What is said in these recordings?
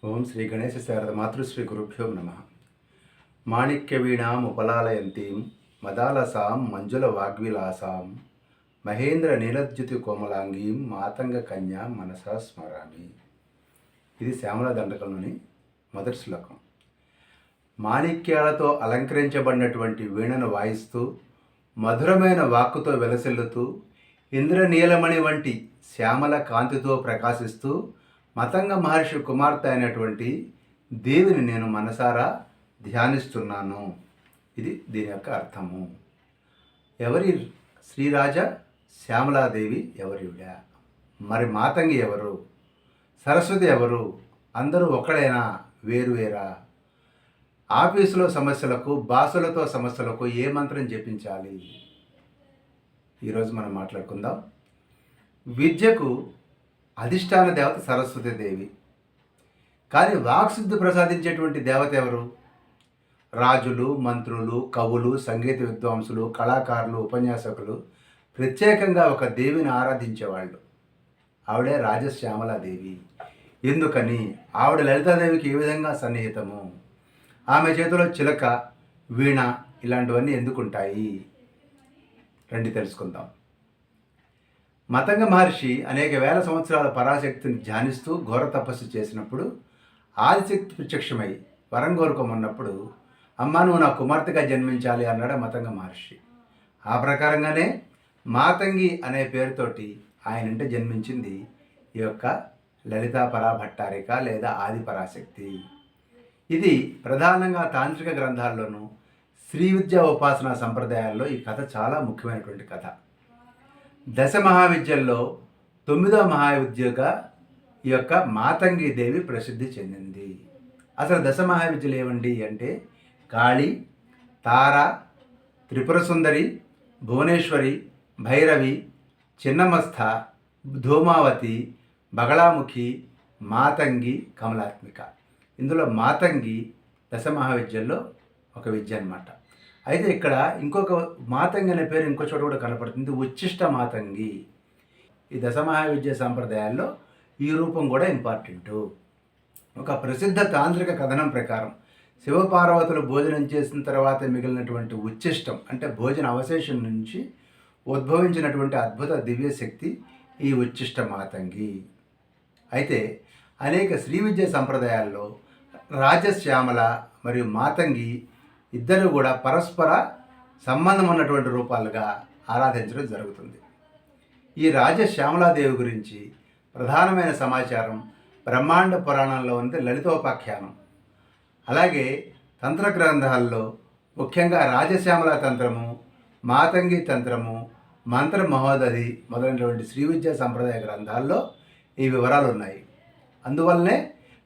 ఓం శ్రీ గణేశ శారద మాతృశ్రీ గురుభ్యో నమ. మాణిక్యవీణాముపలాలయంతీం మదాలసాం మంజుల వాగ్విలాసాం మహేంద్ర నీలద్యుతి కోమలాంగీం మాతంగ కన్యా మనసా స్మరామి. ఇది శ్యామల దండకంలోని మొదటి శ్లోకం. మాణిక్యాలతో అలంకరించబడినటువంటి వీణను వాయిస్తూ మధురమైన వాక్కుతో వెలసిల్లుతూ ఇంద్రనీలమణి వంటి శ్యామల కాంతితో ప్రకాశిస్తూ మతంగ మహర్షి కుమార్తె అయినటువంటి దేవిని నేను మనసారా ధ్యానిస్తున్నాను. ఇది దీని యొక్క అర్థము. ఎవరి శ్రీరాజ శ్యామలాదేవి ఎవరివిడ? మరి మాతంగి ఎవరు? సరస్వతి ఎవరు? అందరూ ఒక్కడైనా వేరువేరా? ఆఫీసులో సమస్యలకు, బాసులతో సమస్యలకు ఏ మంత్రం జపించాలి? ఈరోజు మనం మాట్లాడుకుందాం. విద్యకు అధిష్టాన దేవత సరస్వతి దేవి. కానీ వాక్సిద్ధి ప్రసాదించేటువంటి దేవత ఎవరు? రాజులు, మంత్రులు, కవులు, సంగీత విద్వాంసులు, కళాకారులు, ఉపన్యాసకులు ప్రత్యేకంగా ఒక దేవిని ఆరాధించేవాళ్ళు. ఆవిడే రాజశ్యామలాదేవి. ఎందుకని? ఆవిడ లలితాదేవికి ఏ విధంగా సన్నిహితము? ఆమె చేతిలో చిలక, వీణ ఇలాంటివన్నీ ఎందుకుంటాయి? రండి తెలుసుకుందాం. మతంగ మహర్షి అనేక వేల సంవత్సరాల పరాశక్తిని ధ్యానిస్తూ ఘోర తపస్సు చేసినప్పుడు ఆదిశక్తి ప్రత్యక్షమై వరం కోరుకోమన్నప్పుడు, అమ్మ నువ్వు నా కుమార్తెగా జన్మించాలి అన్నాడు మతంగ మహర్షి. ఆ ప్రకారంగానే మాతంగి అనే పేరుతోటి ఆయనంటే జన్మించింది ఈ యొక్క లలితా పరాభట్టారిక లేదా ఆది పరాశక్తి. ఇది ప్రధానంగా తాంత్రిక గ్రంథాల్లోనూ శ్రీ విద్యా ఉపాసనా సంప్రదాయాల్లో ఈ కథ చాలా ముఖ్యమైనటువంటి కథ. దశ మహావిద్యల్లో 9వ మహావిద్యగా ఈ యొక్క మాతంగి దేవి ప్రసిద్ధి చెందింది. అసలు దశ మహావిద్యలు ఏమండి అంటే కాళి, తార, త్రిపుర సుందరి, భువనేశ్వరి, భైరవి, చిన్నమస్థ, ధూమావతి, బగళాముఖి, మాతంగి, కమలాత్మిక. ఇందులో మాతంగి దశ మహావిద్యల్లో ఒక విద్య అన్నమాట. అయితే ఇక్కడ ఇంకొక మాతంగి అనే పేరు ఇంకో చోట కూడా కనపడుతుంది, ఉచ్ఛిష్ట మాతంగి. ఈ దశమహావిద్య సంప్రదాయాల్లో ఈ రూపం కూడా ఇంపార్టెంటు. ఒక ప్రసిద్ధ తాంత్రిక కథనం ప్రకారం శివపార్వతులు భోజనం చేసిన తర్వాత మిగిలినటువంటి ఉచ్ఛిష్టం అంటే భోజన అవశేషం నుంచి ఉద్భవించినటువంటి అద్భుత దివ్యశక్తి ఈ ఉచ్ఛిష్ట మాతంగి. అయితే అనేక శ్రీ విద్య సంప్రదాయాల్లో రాజశ్యామల మరియు మాతంగి ఇద్దరు కూడా పరస్పర సంబంధం ఉన్నటువంటి రూపాలుగా ఆరాధించడం జరుగుతుంది. ఈ రాజశ్యామలాదేవి గురించి ప్రధానమైన సమాచారం బ్రహ్మాండ పురాణంలో ఉంది, లలితోపాఖ్యానం. అలాగే తంత్ర గ్రంథాల్లో ముఖ్యంగా రాజశ్యామల తంత్రము, మాతంగి తంత్రము, మంత్ర మహోదధి మొదలైనటువంటి శ్రీ విద్యా సంప్రదాయ గ్రంథాల్లో ఈ వివరాలు ఉన్నాయి. అందువల్లనే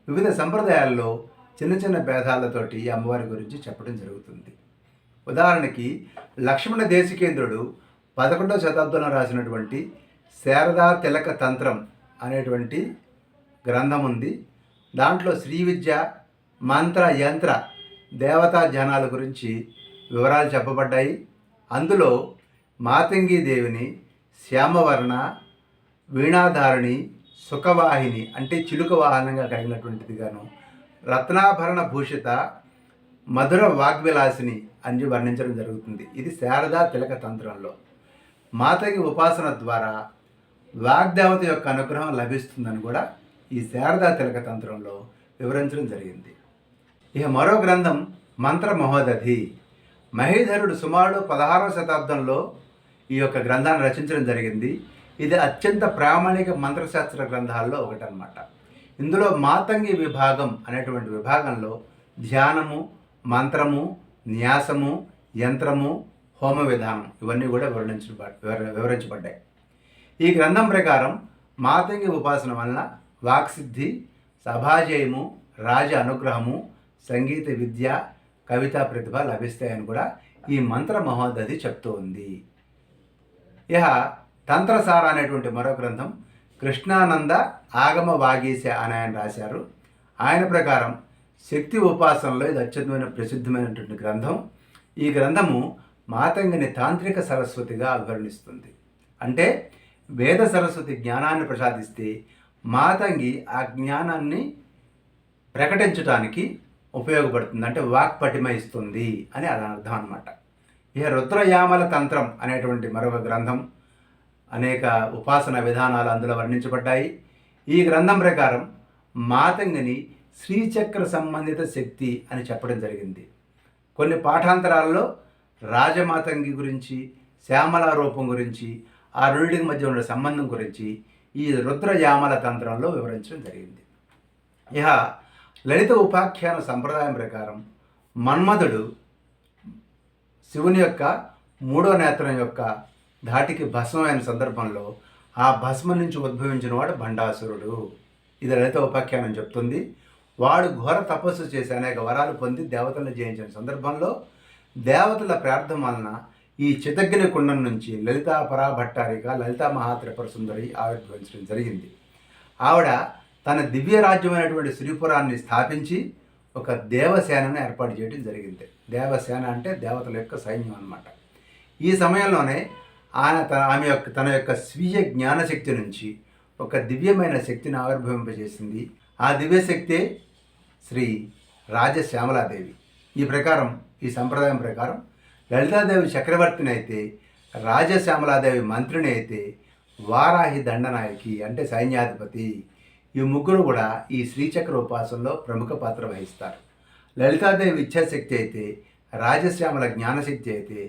వివిధ సంప్రదాయాల్లో చిన్న చిన్న భేదాలతోటి ఈ అమ్మవారి గురించి చెప్పడం జరుగుతుంది. ఉదాహరణకి లక్ష్మణ దేశికేంద్రుడు 11వ శతాబ్దంలో రాసినటువంటి శారదా తిలక తంత్రం అనేటువంటి గ్రంథం ఉంది. దాంట్లో శ్రీ విద్య, మంత్ర, యంత్ర, దేవతా ధ్యానాల గురించి వివరాలు చెప్పబడ్డాయి. అందులో మాతంగి దేవిని శ్యామవర్ణ, వీణాధారిణి, సుఖవాహిని అంటే చిలుక వాహనంగా కలిగినటువంటిదిగాను, రత్నాభరణ భూషిత, మధుర వాగ్విలాసిని అని వర్ణించడం జరుగుతుంది. ఇది శారదా తిలక తంత్రంలో. మాతంగి ఉపాసన ద్వారా వాగ్దేవత యొక్క అనుగ్రహం లభిస్తుందని కూడా ఈ శారదా తిలక తంత్రంలో వివరించడం జరిగింది. ఇక మరో గ్రంథం మంత్ర మహోదధి. మహీధరుడు సుమారు 16వ శతాబ్దంలో ఈ యొక్క గ్రంథాన్ని రచించడం జరిగింది. ఇది అత్యంత ప్రామాణిక మంత్రశాస్త్ర గ్రంథాల్లో ఒకటన్నమాట. ఇందులో మాతంగి విభాగం అనేటువంటి విభాగంలో ధ్యానము, మంత్రము, న్యాసము, యంత్రము, హోమ విధానం ఇవన్నీ కూడా వివరించబడ్డాయి. ఈ గ్రంథం ప్రకారం మాతంగి ఉపాసన వలన వాక్సిద్ధి, సభాజయము, రాజ అనుగ్రహము, సంగీత విద్య, కవితా ప్రతిభ లభిస్తాయని కూడా ఈ మంత్ర మహోదధి చెప్తూ ఉంది. ఇహ తంత్రసార అనేటువంటి మరో గ్రంథం కృష్ణానంద ఆగమ వాగీశ అని ఆయన రాశారు. ఆయన ప్రకారం శక్తి ఉపాసనలో ఇది అత్యంతమైన ప్రసిద్ధమైనటువంటి గ్రంథం. ఈ గ్రంథము మాతంగిని తాంత్రిక సరస్వతిగా అభివర్ణిస్తుంది. అంటే వేద సరస్వతి జ్ఞానాన్ని ప్రసాదిస్తే మాతంగి ఆ జ్ఞానాన్ని ప్రకటించడానికి ఉపయోగపడుతుంది, అంటే వాక్ పటిమ ఇస్తుంది అని అది అర్థం అన్నమాట. ఇక రుద్రయామల తంత్రం అనేటువంటి మరొక గ్రంథం, అనేక ఉపాసన విధానాలు అందులో వర్ణించబడ్డాయి. ఈ గ్రంథం ప్రకారం మాతంగిని శ్రీచక్ర సంబంధిత శక్తి అని చెప్పడం జరిగింది. కొన్ని పాఠాంతరాల్లో రాజమాతంగి గురించి, శ్యామల రూపం గురించి, ఆ రెండింటికి మధ్య ఉన్న సంబంధం గురించి ఈ రుద్రయామల తంత్రంలో వివరించడం జరిగింది. ఇక లలిత ఉపాఖ్యాన సంప్రదాయం ప్రకారం మన్మధుడు శివుని యొక్క మూడో నేత్రం యొక్క ధాటికి భస్మమైన సందర్భంలో ఆ భస్మం నుంచి ఉద్భవించిన వాడు భండాసురుడు. ఇది లలిత ఉపాఖ్యానం చెప్తుంది. వాడు ఘోర తపస్సు చేసి అనేక వరాలు పొంది దేవతలను జయించిన సందర్భంలో దేవతల ప్రార్థన వలన ఈ చితగ్ని కుండం నుంచి లలితా పరాభట్టారిక లలితా మహాత్రిపుర సుందరి ఆవిర్భవించడం జరిగింది. ఆవిడ తన దివ్య రాజ్యమైనటువంటి శ్రీపురాన్ని స్థాపించి ఒక దేవసేనను ఏర్పాటు చేయడం జరిగింది. దేవసేన అంటే దేవతల యొక్క సైన్యం అన్నమాట. ఈ సమయంలోనే ఆమె తన యొక్క స్వీయ జ్ఞానశక్తి నుంచి ఒక దివ్యమైన శక్తిని ఆవిర్భవింపజేసింది. ఆ దివ్యశక్తే శ్రీ రాజశ్యామలాదేవి. ఈ సంప్రదాయం ప్రకారం లలితాదేవి చక్రవర్తిని అయితే, రాజశ్యామలాదేవి మంత్రిని అయితే, వారాహి దండనాయకి అంటే సైన్యాధిపతి. ఈ ముగ్గురు కూడా ఈ శ్రీచక్ర ఉపాసనలో ప్రముఖ పాత్ర వహిస్తారు. లలితాదేవి ఇచ్ఛాశక్తి అయితే, రాజశ్యామల జ్ఞానశక్తి అయితే,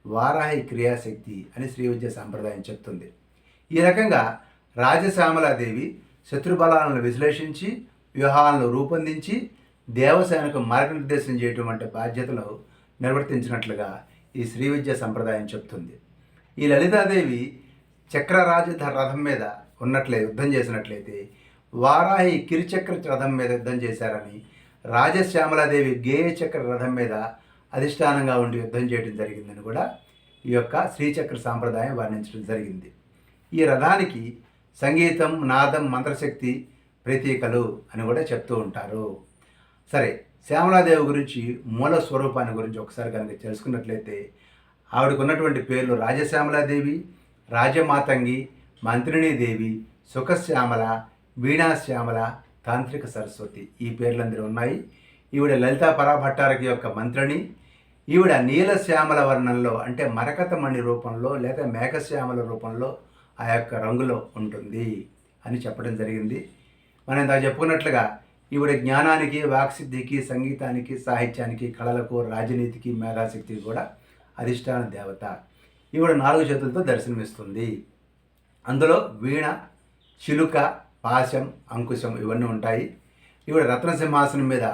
వారాహి క్రియాశక్తి అని శ్రీ విద్య సాంప్రదాయం చెప్తుంది. ఈ రకంగా రాజశ్యామలాదేవి శత్రుబలాలను విశ్లేషించి వ్యూహాలను రూపొందించి దేవసేనకు మార్గనిర్దేశం చేయటం వంటి బాధ్యతలు నిర్వర్తించినట్లుగా ఈ శ్రీ విద్య సంప్రదాయం చెప్తుంది. ఈ లలితాదేవి చక్రరాజ రథం మీద యుద్ధం చేసినట్లయితే వారాహి కిరిచక్ర రథం మీద యుద్ధం చేశారని, రాజశ్యామలాదేవి గేయ చక్ర రథం మీద అధిష్టానంగా ఉండి యుద్ధం చేయడం జరిగిందని కూడా ఈ యొక్క శ్రీచక్ర సాంప్రదాయం వర్ణించడం జరిగింది. ఈ రథానికి సంగీతం, నాదం, మంత్రశక్తి ప్రతీకలు అని కూడా చెప్తూ ఉంటారు. సరే, శ్యామలాదేవి గురించి మూల స్వరూపాన్ని గురించి ఒకసారి కనుక తెలుసుకున్నట్లయితే ఆవిడకున్నటువంటి పేర్లు రాజశ్యామలాదేవి, రాజమాతంగి, మంత్రిణీదేవి, సుఖశ్యామల, వీణాశ్యామల, తాంత్రిక సరస్వతి ఈ పేర్లందరూ ఉన్నాయి. ఈవిడ లలితా పరాభట్టారకి యొక్క మంత్రిని. ఈవిడ నీలశ్యామల వర్ణంలో అంటే మరకతమణి రూపంలో లేదా మేఘశ్యామల రూపంలో ఆ యొక్క రంగులో ఉంటుంది అని చెప్పడం జరిగింది. మనం ఇందాక చెప్పుకున్నట్లుగా ఈవిడ జ్ఞానానికి, వాక్సిద్ధికి, సంగీతానికి, సాహిత్యానికి, కళలకు, రాజనీతికి, మేధాశక్తికి కూడా అధిష్టాన దేవత. ఈవిడ 4 చేతులతో దర్శనమిస్తుంది. అందులో వీణ, చిలుక, పాశం, అంకుశం ఇవన్నీ ఉంటాయి. ఈవిడ రత్నసింహాసనం మీద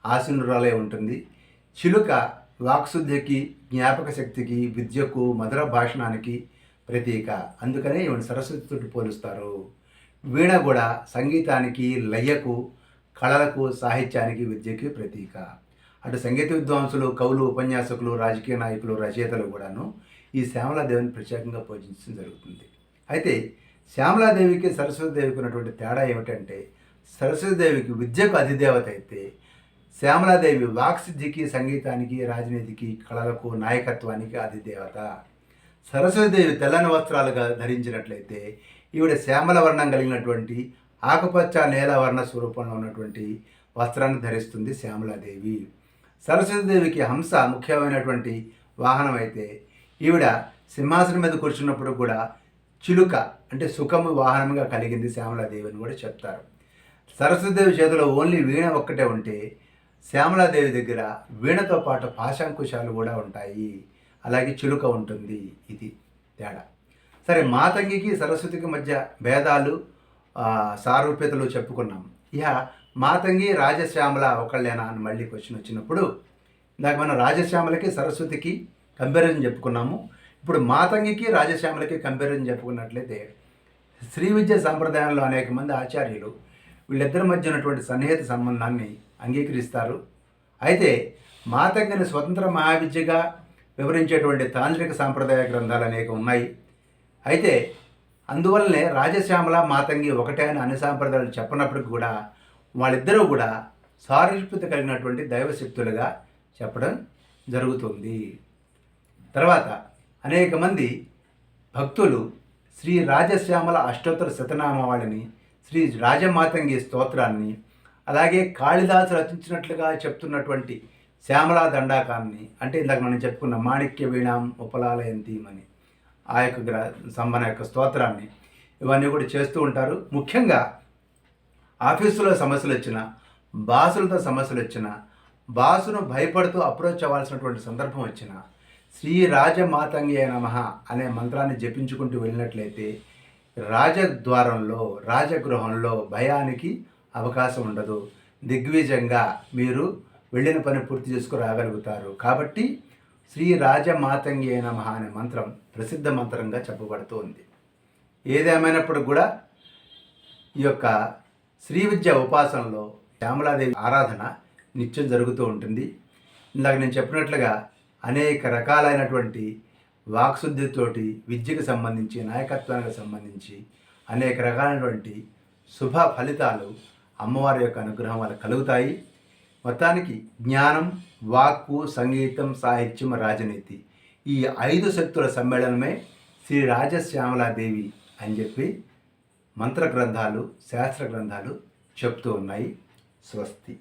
ఆసీనురాలే ఉంటుంది. చిలుక వాక్శుద్ధికి, జ్ఞాపక శక్తికి, విద్యకు, మధుర భాషణానికి ప్రతీక. అందుకనే ఈవిడ సరస్వతితో పోలుస్తారు. వీణ కూడా సంగీతానికి, లయకు, కళలకు, సాహిత్యానికి, విద్యకి ప్రతీక. అటు సంగీత విద్వాంసులు, కవులు, ఉపన్యాసకులు, రాజకీయ నాయకులు, రచయితలు కూడాను ఈ శ్యామలాదేవిని ప్రత్యేకంగా పూజించడం జరుగుతుంది. అయితే శ్యామలాదేవికి సరస్వతీదేవికి ఉన్నటువంటి తేడా ఏమిటంటే, సరస్వతీదేవికి విద్యకు అధిదేవత అయితే శ్యామలాదేవి వాక్సిద్ధికి, సంగీతానికి, రాజనీతికి, కళలకు, నాయకత్వానికి అధిదేవత. సరస్వతీదేవి తెల్లని వస్త్రాలుగా ధరించినట్లయితే ఈవిడ శ్యామల వర్ణం కలిగినటువంటి ఆకుపచ్చ నీలవర్ణ స్వరూపంలో ఉన్నటువంటి వస్త్రాన్ని ధరిస్తుంది శ్యామలాదేవి. సరస్వతీదేవికి హంస ముఖ్యమైనటువంటి వాహనం అయితే ఈవిడ సింహాసనం మీద కూర్చున్నప్పుడు కూడా చిలుక అంటే సుఖము వాహనంగా కలిగింది శ్యామలాదేవి అని కూడా చెప్తారు. సరస్వతీదేవి చేతిలో ఓన్లీ వీణ ఒక్కటే ఉంటే శ్యామలాదేవి దగ్గర వీణతో పాటు పాశాంకుశాలు కూడా ఉంటాయి, అలాగే చిలుక ఉంటుంది. ఇది తేడా. సరే, మాతంగికి సరస్వతికి మధ్య భేదాలు, సారూప్యతలు చెప్పుకున్నాం. ఇక మాతంగి, రాజశ్యామల ఒకళ్ళేనా అని మళ్ళీ క్వశ్చన్ వచ్చినప్పుడు ఇందాక మనం రాజశ్యామలకి సరస్వతికి కంపారిజన్ చెప్పుకున్నాము. ఇప్పుడు మాతంగికి రాజశ్యామలకి కంపారిజన్ చెప్పుకున్నట్లయితే శ్రీ విద్య సంప్రదాయంలో అనేక మంది ఆచార్యులు వీళ్ళిద్దరి మధ్య ఉన్నటువంటి సన్నిహిత సంబంధాన్ని అంగీకరిస్తారు. అయితే మాతంగిని స్వతంత్ర మహావిద్యగా వివరించేటువంటి తాంత్రిక సాంప్రదాయ గ్రంథాలు అనేక ఉన్నాయి. అయితే అందువల్లనే రాజశ్యామల, మాతంగి ఒకటే అని అన్ని సాంప్రదాయాలు చెప్పనప్పటికి కూడా వాళ్ళిద్దరూ కూడా సారూప్యత కలిగినటువంటి దైవశక్తులుగా చెప్పడం జరుగుతుంది. తర్వాత అనేక మంది భక్తులు శ్రీ రాజశ్యామల అష్టోత్తర శతనామావళిని, శ్రీ రాజమాతంగి స్తోత్రాన్ని, అలాగే కాళిదాసు రచించినట్లుగా చెప్తున్నటువంటి శ్యామలా దండాకాన్ని, అంటే ఇందాక మనం చెప్పుకున్న మాణిక్య వీణాం ఉపలాలయంతీమని ఆ యొక్క మన యొక్క స్తోత్రాన్ని, ఇవన్నీ కూడా చేస్తూ ఉంటారు. ముఖ్యంగా ఆఫీసులో సమస్యలు వచ్చినా, బాసులతో సమస్యలు వచ్చినా, బాసును భయపడుతూ అప్రోచ్ అవ్వాల్సినటువంటి సందర్భం వచ్చినా శ్రీ రాజమాతంగే నమః అనే మంత్రాన్ని జపించుకుంటూ వెళ్ళినట్లయితే రాజద్వారంలో, రాజగృహంలో భయానికి అవకాశం ఉండదు. దిగ్విజయంగా మీరు వెళ్ళిన పని పూర్తి చేసుకుని రాగలుగుతారు. కాబట్టి శ్రీ రాజమాతంగే నమః అనే మంత్రం ప్రసిద్ధ మంత్రంగా చెప్పబడుతూ ఉంది. ఏదేమైనప్పుడు కూడా ఈ యొక్క శ్రీ విద్య ఉపాసనలో శ్యామలాదేవి ఆరాధన నిత్యం జరుగుతూ ఉంటుంది. ఇందాక నేను చెప్పినట్లుగా అనేక రకాలైనటువంటి వాక్శుద్ధితోటి విద్యకు సంబంధించి, నాయకత్వానికి సంబంధించి అనేక రకాలైనటువంటి శుభ ఫలితాలు అమ్మవారి యొక్క అనుగ్రహం వల్ల కలుగుతాయి. మొత్తానికి జ్ఞానం, వాక్కు, సంగీతం, సాహిత్యం, రాజనీతి ఈ 5 శక్తుల సమ్మేళనమే శ్రీ రాజశ్యామలాదేవి అని చెప్పి మంత్ర గ్రంథాలు, శాస్త్ర గ్రంథాలు చెప్తూ ఉన్నాయి. స్వస్తి.